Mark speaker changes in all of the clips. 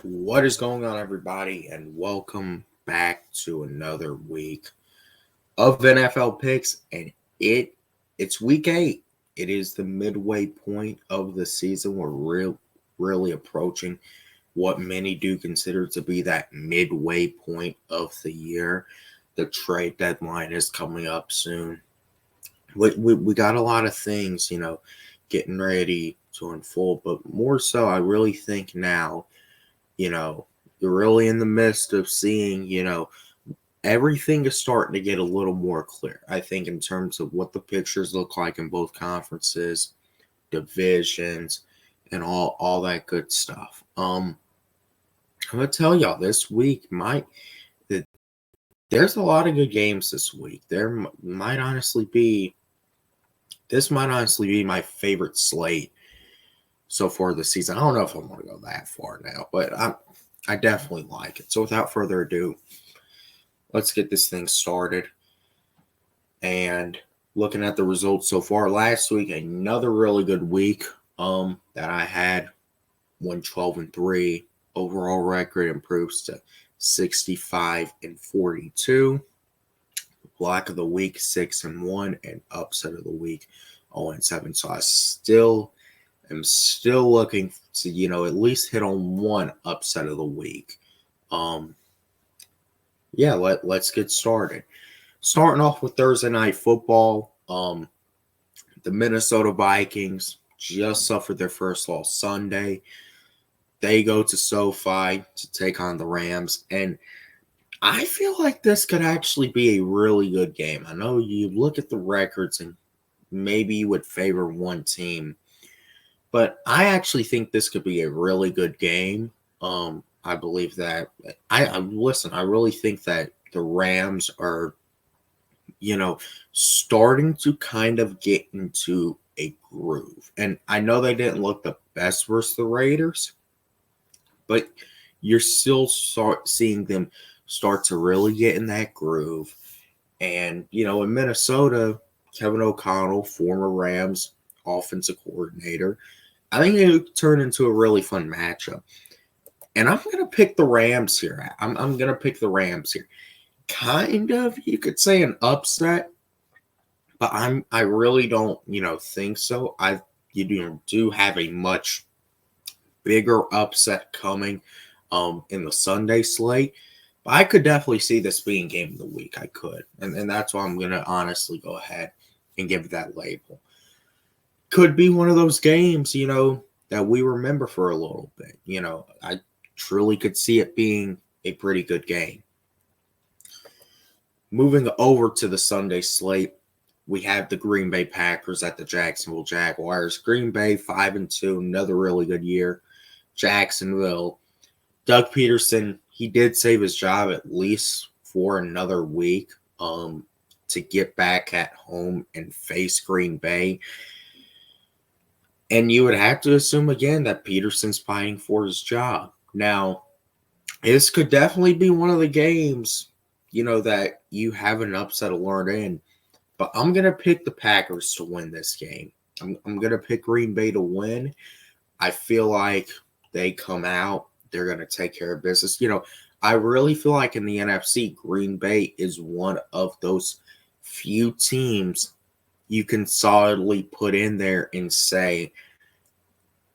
Speaker 1: What is going on, everybody, and welcome back to another week of NFL picks. And it's week 8. It is the midway point of the season. We're really approaching what many do consider to be that midway point of the year. The trade deadline is coming up soon. We got a lot of things, getting ready to unfold, but more so, I really think now. You're really in the midst of seeing, everything is starting to get a little more clear. I think in terms of what the pictures look like in both conferences, divisions, and all that good stuff. I'm gonna tell y'all this week there's a lot of good games this week. Might honestly be this might honestly be my favorite slate so far this season. I don't know if I want to go that far now, but I definitely like it. So without further ado, let's get this thing started. And looking at the results so far last week, another really good week that I had. 112-3. Overall record improves to 65-42. Block of the week 6-1, and upset of the week 0-7. So I'm still looking to, at least hit on one upset of the week. Let's get started. Starting off with Thursday Night Football, the Minnesota Vikings just suffered their first loss Sunday. They go to SoFi to take on the Rams, and I feel like this could actually be a really good game. I know you look at the records and maybe you would favor one team, but I actually think this could be a really good game. I believe that I really think that the Rams are, starting to kind of get into a groove. And I know they didn't look the best versus the Raiders, but you're still seeing them start to really get in that groove. And, in Minnesota, Kevin O'Connell, former Rams offensive coordinator, I think it would turn into a really fun matchup. And I'm going to pick the Rams here. I'm going to pick the Rams here. Kind of, you could say an upset, but I really don't, think so. You do have a much bigger upset coming in the Sunday slate. But I could definitely see this being game of the week. I could. And that's why I'm going to honestly go ahead and give it that label. Could be one of those games, that we remember for a little bit. I truly could see it being a pretty good game. Moving over to the Sunday slate, we have the Green Bay Packers at the Jacksonville Jaguars. Green Bay 5-2, another really good year. Jacksonville, Doug Peterson, he did save his job at least for another week to get back at home and face Green Bay. And you would have to assume again that Peterson's fighting for his job. Now, this could definitely be one of the games, that you have an upset alert in. But I'm going to pick the Packers to win this game. I'm going to pick Green Bay to win. I feel like they come out, they're going to take care of business. I really feel like in the NFC, Green Bay is one of those few teams you can solidly put in there and say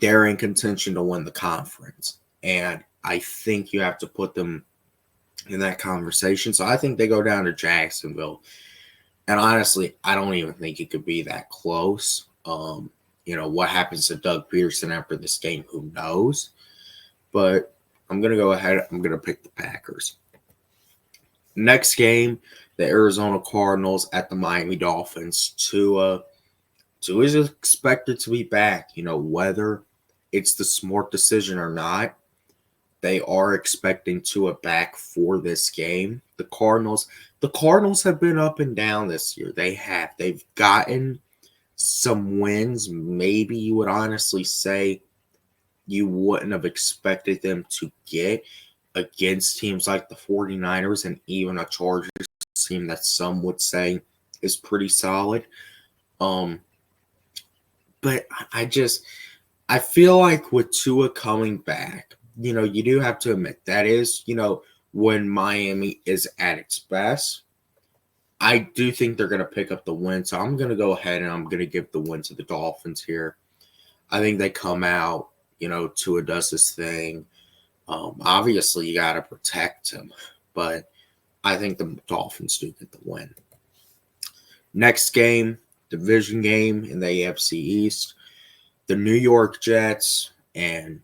Speaker 1: they're in contention to win the conference. And I think you have to put them in that conversation. So I think they go down to Jacksonville. And honestly, I don't even think it could be that close. What happens to Doug Peterson after this game, who knows? But I'm going to go ahead. I'm going to pick the Packers. Next game, the Arizona Cardinals at the Miami Dolphins. Tua is expected to be back. Whether it's the smart decision or not, they are expecting Tua back for this game. The Cardinals have been up and down this year. They've gotten some wins. Maybe you would honestly say you wouldn't have expected them to get against teams like the 49ers and even a Chargers team that some would say is pretty solid. But I feel like with Tua coming back, you do have to admit that is, when Miami is at its best. I do think they're going to pick up the win. So I'm going to go ahead and I'm going to give the win to the Dolphins here. I think they come out, Tua does this thing. Obviously, you got to protect him, but I think the Dolphins do get the win. Next game, division game in the AFC East, the New York Jets and,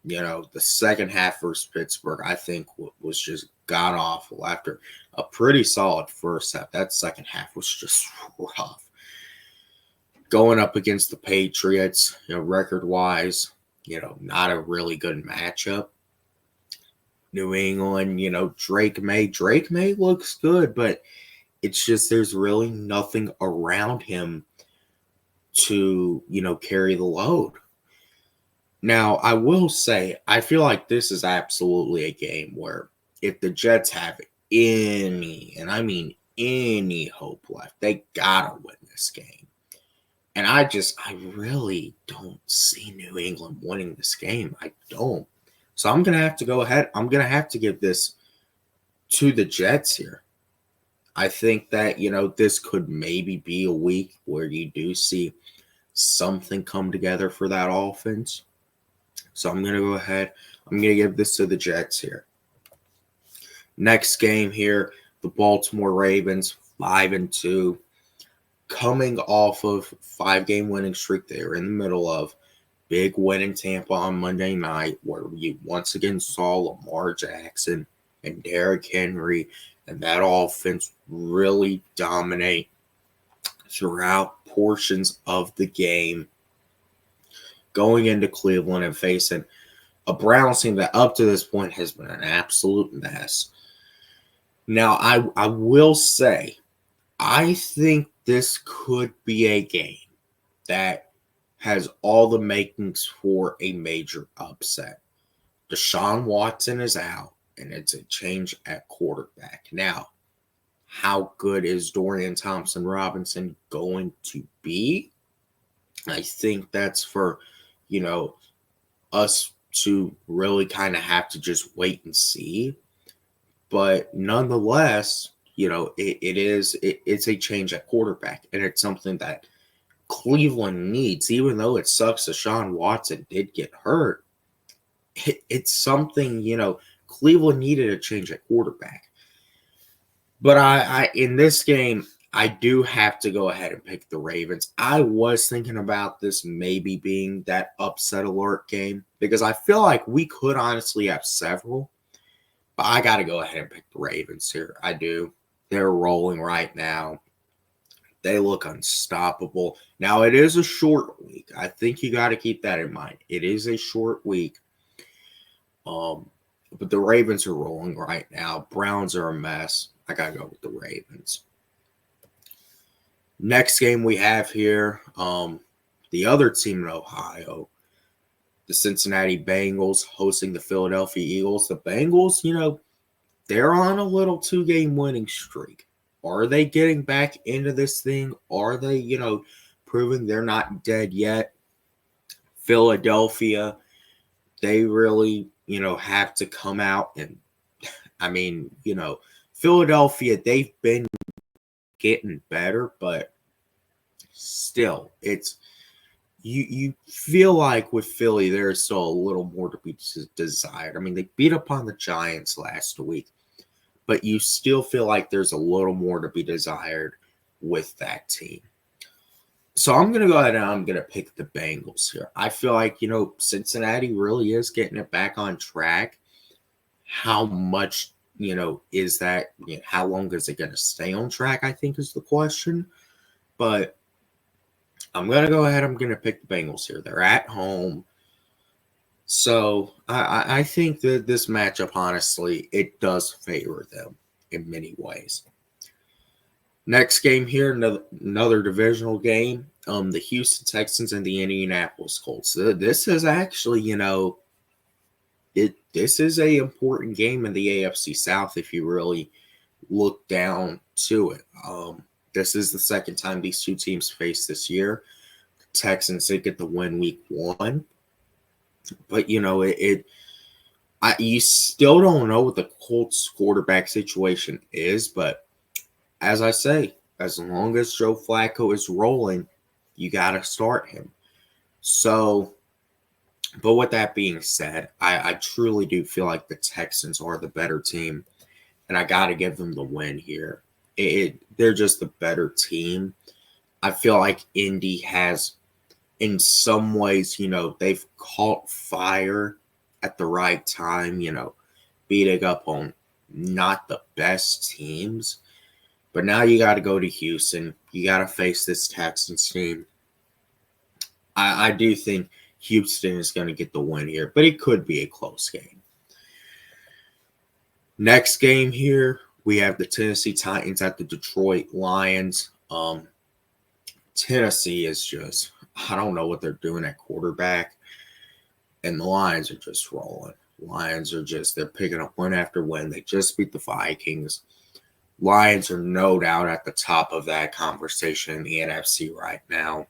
Speaker 1: the second half versus Pittsburgh, I think was just god awful after a pretty solid first half. That second half was just rough. Going up against the Patriots, record wise, not a really good matchup. New England, Drake May looks good, but it's just there's really nothing around him to, carry the load. Now, I will say, I feel like this is absolutely a game where if the Jets have any, and I mean any hope left, they gotta win this game. And I really don't see New England winning this game. I don't. So I'm going to have to go ahead. I'm going to have to give this to the Jets here. I think that, this could maybe be a week where you do see something come together for that offense. So I'm going to go ahead. I'm going to give this to the Jets here. Next game here, the Baltimore Ravens, 5-2. Coming off of 5-game winning streak they were in the middle of. Big win in Tampa on Monday night where you once again saw Lamar Jackson and Derrick Henry and that offense really dominate throughout portions of the game. Going into Cleveland and facing a Browns team that up to this point has been an absolute mess. Now, I will say, I think this could be a game that has all the makings for a major upset. Deshaun Watson is out, and it's a change at quarterback. Now, how good is Dorian Thompson-Robinson going to be? I think that's for, us to really kind of have to just wait and see. But nonetheless, it's a change at quarterback, and it's something that Cleveland needs, even though it sucks that Deshaun Watson did get hurt. It's something, Cleveland needed a change at quarterback. But I in this game, I do have to go ahead and pick the Ravens. I was thinking about this maybe being that upset alert game because I feel like we could honestly have several. But I got to go ahead and pick the Ravens here. I do. They're rolling right now. They look unstoppable. Now, it is a short week. I think you got to keep that in mind. It is a short week. But the Ravens are rolling right now. Browns are a mess. I got to go with the Ravens. Next game we have here, the other team in Ohio, the Cincinnati Bengals hosting the Philadelphia Eagles. The Bengals, they're on a little 2-game winning streak. Are they getting back into this thing? Are they, proving they're not dead yet? Philadelphia, they really, have to come out and, Philadelphia, they've been getting better, but still, it's you feel like with Philly, there's still a little more to be desired. I mean, they beat up on the Giants last week, but you still feel like there's a little more to be desired with that team. So I'm going to go ahead and I'm going to pick the Bengals here. I feel like, Cincinnati really is getting it back on track. How much, is that, how long is it going to stay on track, I think is the question. But I'm going to go ahead. I'm going to pick the Bengals here. They're at home. So I think that this matchup, honestly, it does favor them in many ways. Next game here, another divisional game. The Houston Texans and the Indianapolis Colts. This is actually, this is a important game in the AFC South if you really look down to it. This is the second time these two teams face this year. The Texans did get the win week 1. But, You still don't know what the Colts quarterback situation is, but as I say, as long as Joe Flacco is rolling, you got to start him. So, but with that being said, I truly do feel like the Texans are the better team, and I got to give them the win here. They're just the better team. I feel like Indy has, in some ways, they've caught fire at the right time, beating up on not the best teams. But now you got to go to Houston. You got to face this Texans team. I do think Houston is going to get the win here, but it could be a close game. Next game here, we have the Tennessee Titans at the Detroit Lions. Tennessee is just, I don't know what they're doing at quarterback, and the Lions are just rolling. Lions are just, they're picking up win after win. They just beat the Vikings. Lions are no doubt at the top of that conversation in the NFC right now.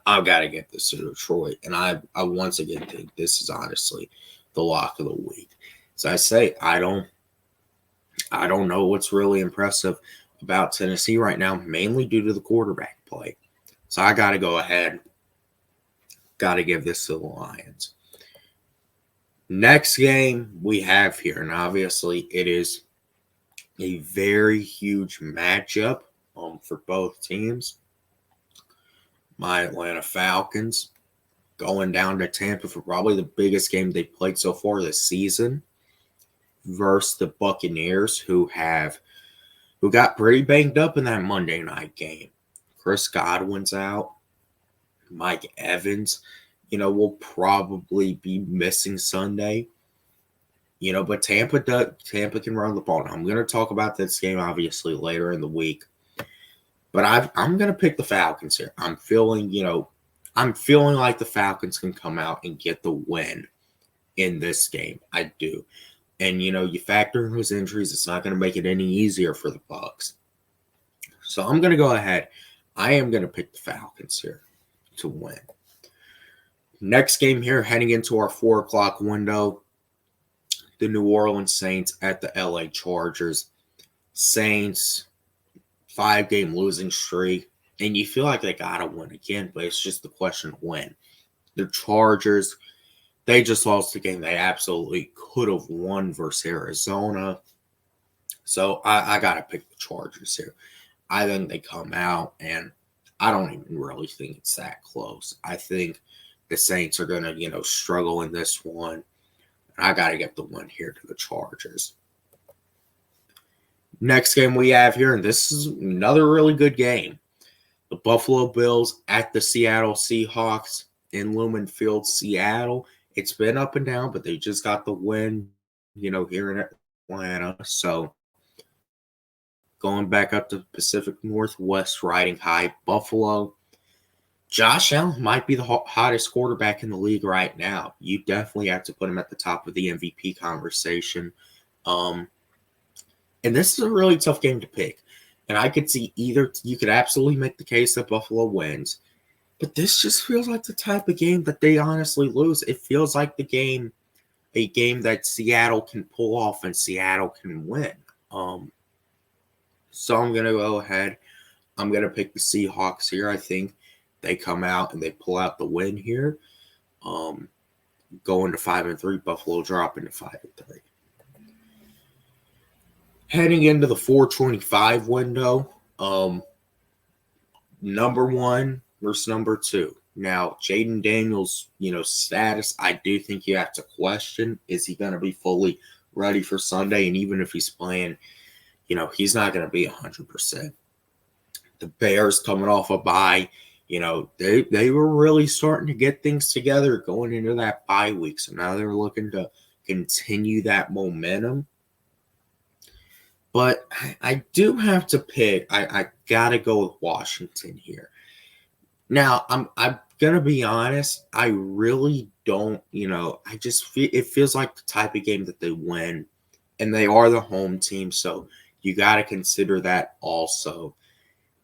Speaker 1: I've got to get this to Detroit, and I once again think this is honestly the lock of the week. As I say, I don't know what's really impressive about Tennessee right now, mainly due to the quarterback play. So I got to go ahead. Got to give this to the Lions. Next game we have here, and obviously it is a very huge matchup for both teams. My Atlanta Falcons going down to Tampa for probably the biggest game they played so far this season versus the Buccaneers, who got pretty banged up in that Monday night game. Chris Godwin's out. Mike Evans, will probably be missing Sunday. But Tampa can run the ball. Now, I'm going to talk about this game obviously later in the week. But I'm going to pick the Falcons here. I'm feeling like the Falcons can come out and get the win in this game. I do. And, you factor in those injuries, it's not going to make it any easier for the Bucs. So I'm going to go ahead. I am going to pick the Falcons here to win. Next game here, heading into our 4 o'clock window, the New Orleans Saints at the LA Chargers. Saints, 5-game losing streak, and you feel like they got to win again, but it's just the question of when. The Chargers, they just lost the game they absolutely could have won versus Arizona. So I got to pick the Chargers here. I think they come out, and I don't even really think it's that close. I think the Saints are going to, struggle in this one. I got to get the win here to the Chargers. Next game we have here, and this is another really good game. The Buffalo Bills at the Seattle Seahawks in Lumen Field, Seattle. It's been up and down, but they just got the win, here in Atlanta. So going back up to Pacific Northwest, riding high, Buffalo. Josh Allen might be the hottest quarterback in the league right now. You definitely have to put him at the top of the MVP conversation. And this is a really tough game to pick. And I could see either, you could absolutely make the case that Buffalo wins. But this just feels like the type of game that they honestly lose. It feels like a game that Seattle can pull off and Seattle can win. So I'm going to go ahead. I'm going to pick the Seahawks here. I think they come out and they pull out the win here. Going to 5-3, Buffalo dropping to 5-3. Heading into the 4:25 window, number 1 versus number 2. Now, Jaden Daniels, status, I do think you have to question. Is he going to be fully ready for Sunday? And even if he's playing, he's not going to be 100%. The Bears coming off a bye, they were really starting to get things together going into that bye week. So now they're looking to continue that momentum. But I do have to pick. I got to go with Washington here. Now, I'm going to be honest. I really don't, I just feel it feels like the type of game that they win. And they are the home team. So you got to consider that also.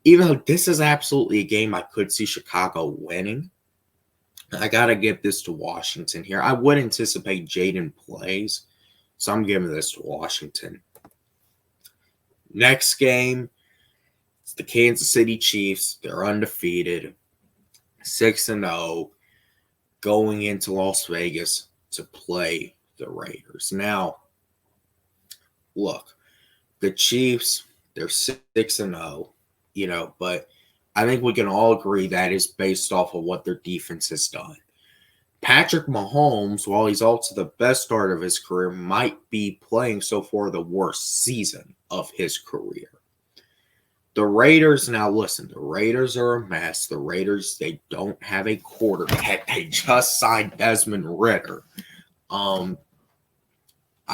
Speaker 1: Even though this is absolutely a game I could see Chicago winning, I got to give this to Washington here. I would anticipate Jaden plays, so I'm giving this to Washington. Next game, it's the Kansas City Chiefs. They're undefeated, 6-0, going into Las Vegas to play the Raiders. Now, look, the Chiefs, they're 6-0, but I think we can all agree that is based off of what their defense has done. Patrick Mahomes, while he's also the best start of his career, might be playing so far the worst season of his career. The Raiders, now listen, the Raiders are a mess. The Raiders, they don't have a quarterback. They just signed Desmond Ridder. I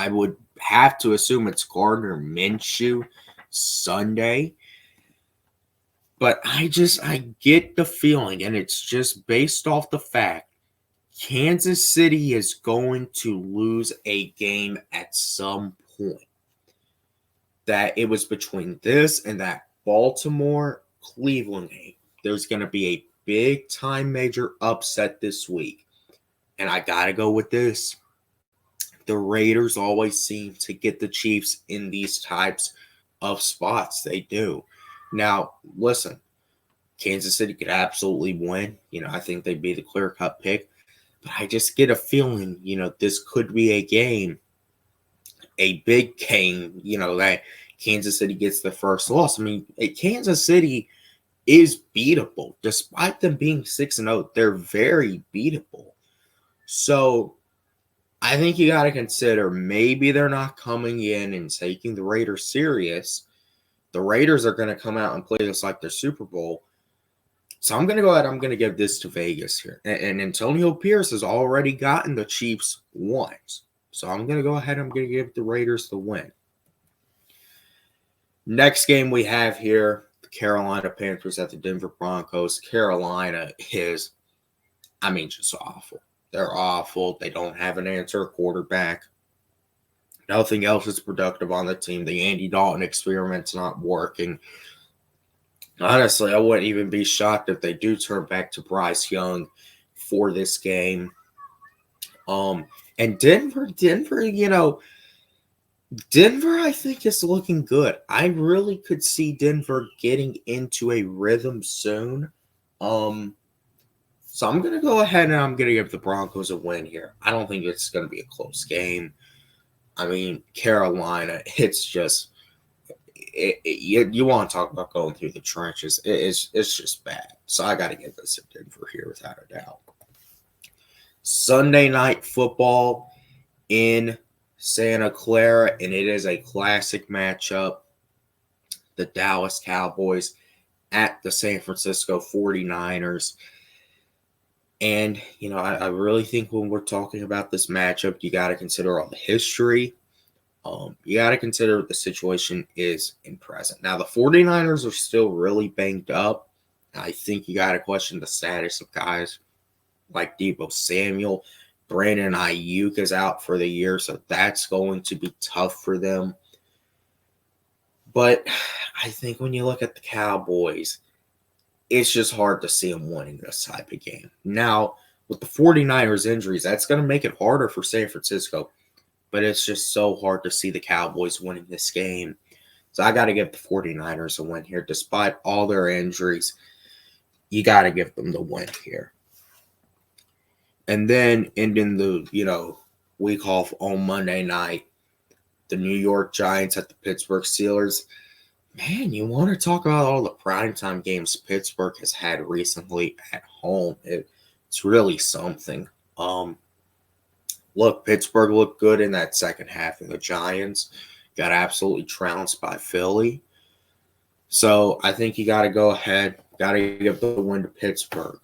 Speaker 1: would have to assume it's Gardner Minshew Sunday. But I get the feeling, and it's just based off the fact Kansas City is going to lose a game at some point. That it was between this and that Baltimore-Cleveland game. There's going to be a big-time major upset this week. And I got to go with this. The Raiders always seem to get the Chiefs in these types of spots. They do. Now, listen, Kansas City could absolutely win. I think they'd be the clear-cut pick. But I just get a feeling, this could be a game, a big game, that Kansas City gets the first loss. I mean, Kansas City is beatable. Despite them being 6-0, they're very beatable. So I think you got to consider maybe they're not coming in and taking the Raiders serious. The Raiders are going to come out and play this like their Super Bowl. So I'm going to go ahead. I'm going to give this to Vegas here. And Antonio Pierce has already gotten the Chiefs once. So I'm going to go ahead. I'm going to give the Raiders the win. Next game we have here, the Carolina Panthers at the Denver Broncos. Carolina is, just awful. They're awful. They don't have an answer quarterback. Nothing else is productive on the team. The Andy Dalton experiment's not working. Honestly, I wouldn't even be shocked if they do turn back to Bryce Young for this game. And Denver, Denver, I think, is looking good. I really could see Denver getting into a rhythm soon. So I'm going to go ahead and I'm going to give the Broncos a win here. I don't think it's going to be a close game. Carolina, it's just... You want to talk about going through the trenches. It's just bad. So I got to give this to Denver here without a doubt. Sunday night football in Santa Clara, and it is a classic matchup. The Dallas Cowboys at the San Francisco 49ers. And, I really think when we're talking about this matchup, you got to consider all the history. You got to consider the situation is in present. Now, the 49ers are still really banged up. I think you got to question the status of guys like Deebo Samuel. Brandon Ayuk is out for the year, so that's going to be tough for them. But I think when you look at the Cowboys, it's just hard to see them winning this type of game. Now, with the 49ers injuries, that's going to make it harder for San Francisco. But it's just so hard to see the Cowboys winning this game. So I got to give the 49ers a win here. Despite all their injuries, you got to give them the win here. And then ending the, week off on Monday night, the New York Giants at the Pittsburgh Steelers. Man, you want to talk about all the primetime games Pittsburgh has had recently at home. It's really something. Look, Pittsburgh looked good in that second half, and the Giants got absolutely trounced by Philly. So I think you got to go ahead, got to give the win to Pittsburgh.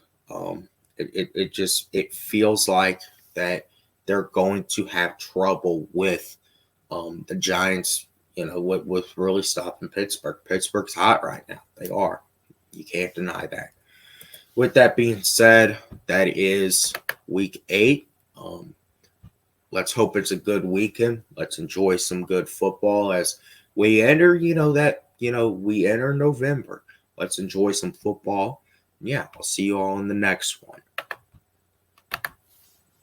Speaker 1: It feels like that they're going to have trouble with the Giants, with really stopping Pittsburgh. Pittsburgh's hot right now. They are. You can't deny that. With that being said, that is week 8. Let's hope it's a good weekend. Let's enjoy some good football as we enter, we enter November. Let's enjoy some football. Yeah, I'll see you all in the next one.